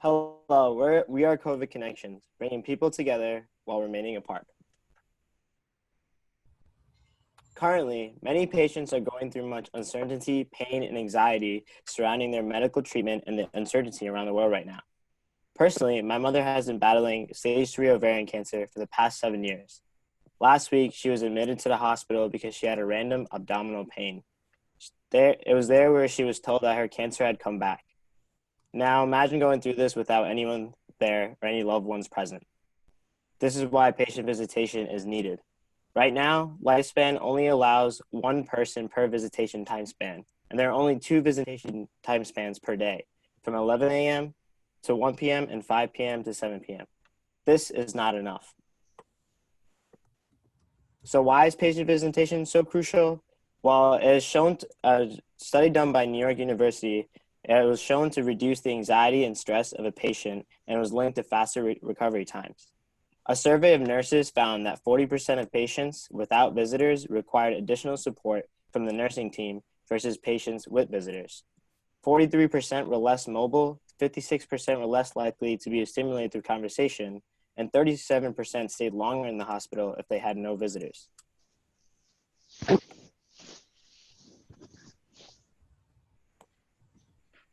Hello, we are COVID Connections, bringing people together while remaining apart. Currently, many patients are going through much uncertainty, pain, and anxiety surrounding their medical treatment and the uncertainty around the world right now. Personally, my mother has been battling stage 3 ovarian cancer for the past 7 years. Last week, she was admitted to the hospital because she had a random abdominal pain. It was there where she was told that her cancer had come back. Now imagine going through this without anyone there or any loved ones present. This is why patient visitation is needed. Right now, lifespan only allows one person per visitation time span, and there are only 2 visitation time spans per day, from 11 a.m. to 1 p.m. and 5 p.m. to 7 p.m. This is not enough. So why is patient visitation so crucial? Well, it is shown, a study done by New York University, it was shown to reduce the anxiety and stress of a patient and was linked to faster recovery times. A survey of nurses found that 40% of patients without visitors required additional support from the nursing team versus patients with visitors. 43% were less mobile, 56% were less likely to be stimulated through conversation, and 37% stayed longer in the hospital if they had no visitors.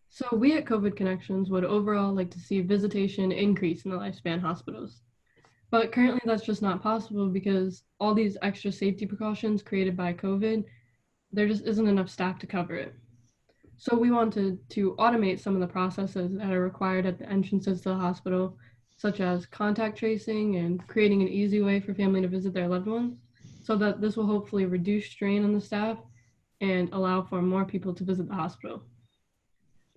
So we at COVID Connections would overall like to see visitation increase in the lifespan hospitals. But currently that's just not possible because all these extra safety precautions created by COVID, there just isn't enough staff to cover it. So we wanted to automate some of the processes that are required at the entrances to the hospital, such as contact tracing and creating an easy way for family to visit their loved ones, so that this will hopefully reduce strain on the staff and allow for more people to visit the hospital.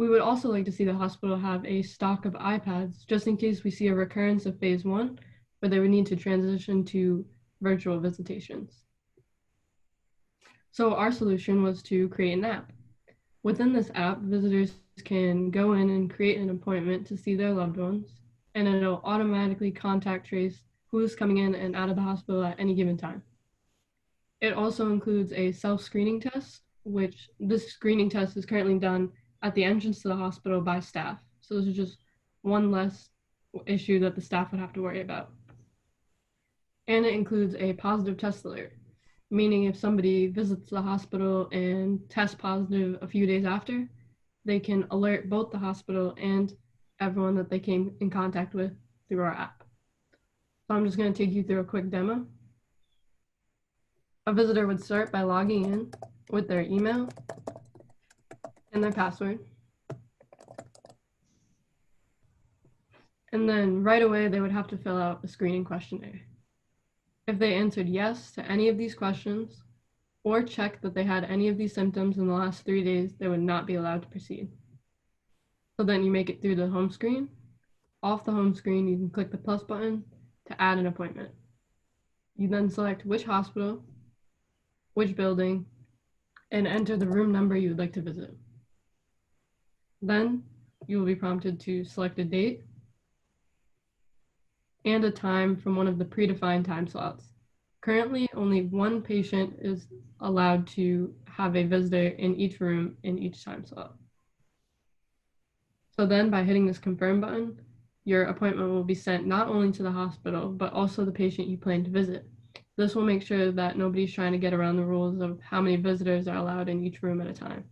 We would also like to see the hospital have a stock of iPads just in case we see a recurrence of phase 1 where they would need to transition to virtual visitations. So our solution was to create an app. Within this app, visitors can go in and create an appointment to see their loved ones, and it'll automatically contact trace who's coming in and out of the hospital at any given time. It also includes a self-screening test, which this screening test is currently done at the entrance to the hospital by staff. So this is just one less issue that the staff would have to worry about. And it includes a positive test alert, meaning if somebody visits the hospital and tests positive a few days after, they can alert both the hospital and everyone that they came in contact with through our app. So I'm just going to take you through a quick demo. A visitor would start by logging in with their email and their password. And then right away, they would have to fill out a screening questionnaire. If they answered yes to any of these questions or checked that they had any of these symptoms in the last 3 days, they would not be allowed to proceed. So then you make it through the home screen. Off the home screen, you can click the plus button to add an appointment. You then select which hospital, which building, and enter the room number you would like to visit. Then you will be prompted to select a date and a time from one of the predefined time slots. Currently, only one patient is allowed to have a visitor in each room in each time slot. So then by hitting this confirm button, your appointment will be sent not only to the hospital, but also the patient you plan to visit. This will make sure that nobody's trying to get around the rules of how many visitors are allowed in each room at a time.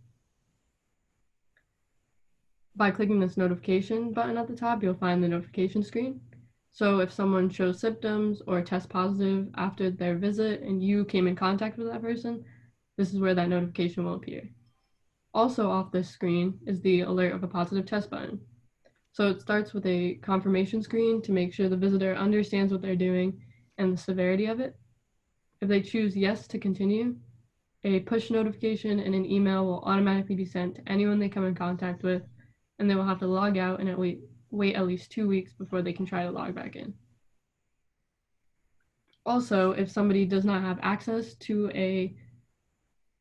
By clicking this notification button at the top, you'll find the notification screen. So if someone shows symptoms or tests positive after their visit and you came in contact with that person, this is where that notification will appear. Also off this screen is the alert of a positive test button. So it starts with a confirmation screen to make sure the visitor understands what they're doing and the severity of it. If they choose yes to continue, a push notification and an email will automatically be sent to anyone they come in contact with, and they will have to log out and wait at least 2 weeks before they can try to log back in. Also, if somebody does not have access to a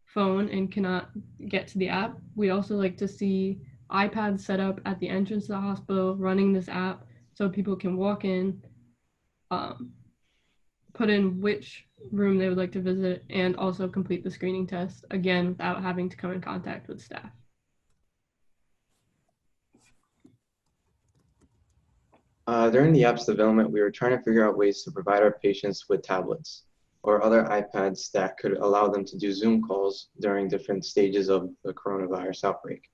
phone and cannot get to the app, we also like to see iPads set up at the entrance to the hospital running this app so people can walk in, put in which room they would like to visit, and also complete the screening test, again, without having to come in contact with staff. During the app's development, we were trying to figure out ways to provide our patients with tablets or other iPads that could allow them to do Zoom calls during different stages of the coronavirus outbreak.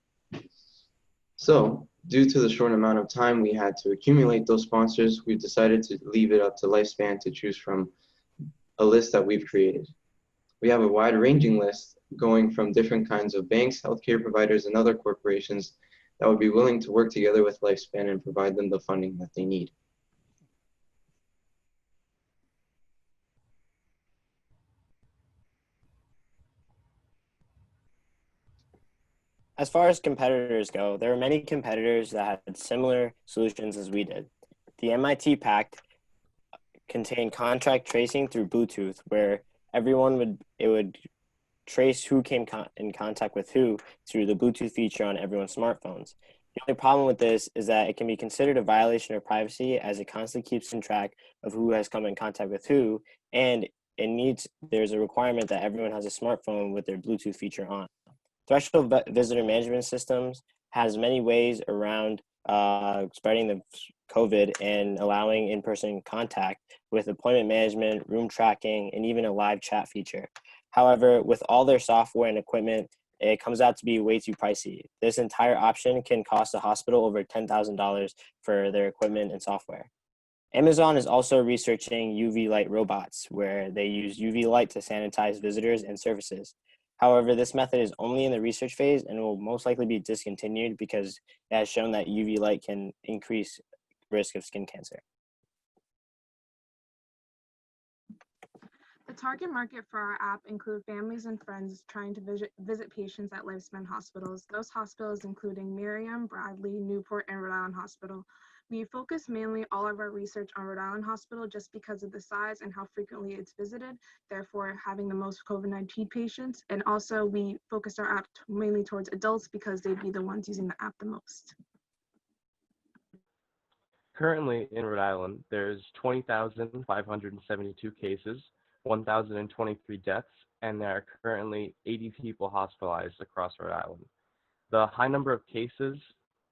So, due to the short amount of time we had to accumulate those sponsors, we decided to leave it up to Lifespan to choose from a list that we've created. We have a wide-ranging list going from different kinds of banks, healthcare providers, and other corporations that would be willing to work together with Lifespan and provide them the funding that they need. As far as competitors go, there were many competitors that had similar solutions as we did. The MIT Pact contained contact tracing through Bluetooth, where it would trace who came in contact with who through the Bluetooth feature on everyone's smartphones. The only problem with this is that it can be considered a violation of privacy, as it constantly keeps in track of who has come in contact with who, and there's a requirement that everyone has a smartphone with their Bluetooth feature on. Threshold visitor management systems has many ways around spreading the COVID and allowing in-person contact with appointment management, room tracking, and even a live chat feature. However, with all their software and equipment, it comes out to be way too pricey. This entire option can cost a hospital over $10,000 for their equipment and software. Amazon is also researching UV light robots, where they use UV light to sanitize visitors and services. However, this method is only in the research phase and will most likely be discontinued because it has shown that UV light can increase risk of skin cancer. The target market for our app include families and friends trying to visit patients at Lifespan hospitals. Those hospitals including Miriam, Bradley, Newport, and Rhode Island Hospital. We focus mainly all of our research on Rhode Island Hospital just because of the size and how frequently it's visited, therefore having the most COVID-19 patients. And also we focused our app mainly towards adults because they'd be the ones using the app the most. Currently in Rhode Island, there's 20,572 cases, 1,023 deaths, and there are currently 80 people hospitalized across Rhode Island. The high number of cases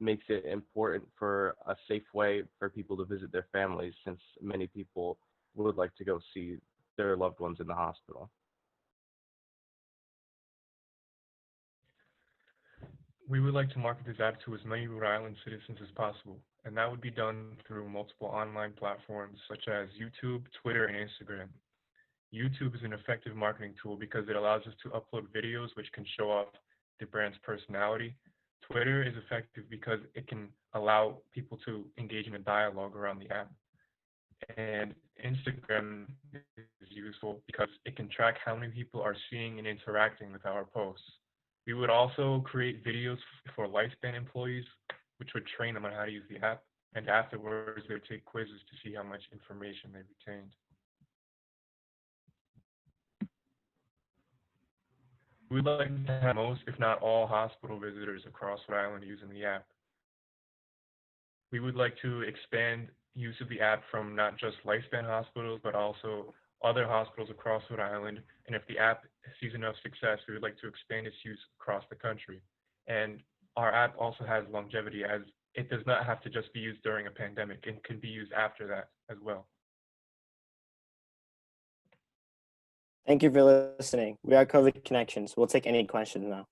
makes it important for a safe way for people to visit their families, since many people would like to go see their loved ones in the hospital. We would like to market this app to as many Rhode Island citizens as possible, and that would be done through multiple online platforms such as YouTube, Twitter, and Instagram. YouTube is an effective marketing tool because it allows us to upload videos which can show off the brand's personality. Twitter is effective because it can allow people to engage in a dialogue around the app. And Instagram is useful because it can track how many people are seeing and interacting with our posts. We would also create videos for Lifespan employees, which would train them on how to use the app, and afterwards they would take quizzes to see how much information they retained. We'd like to have most, if not all, hospital visitors across Rhode Island using the app. We would like to expand use of the app from not just Lifespan hospitals, but also other hospitals across Rhode Island. And if the app sees enough success, we would like to expand its use across the country. And our app also has longevity, as it does not have to just be used during a pandemic. It can be used after that as well. Thank you for listening. We are COVID Connections. We'll take any questions now.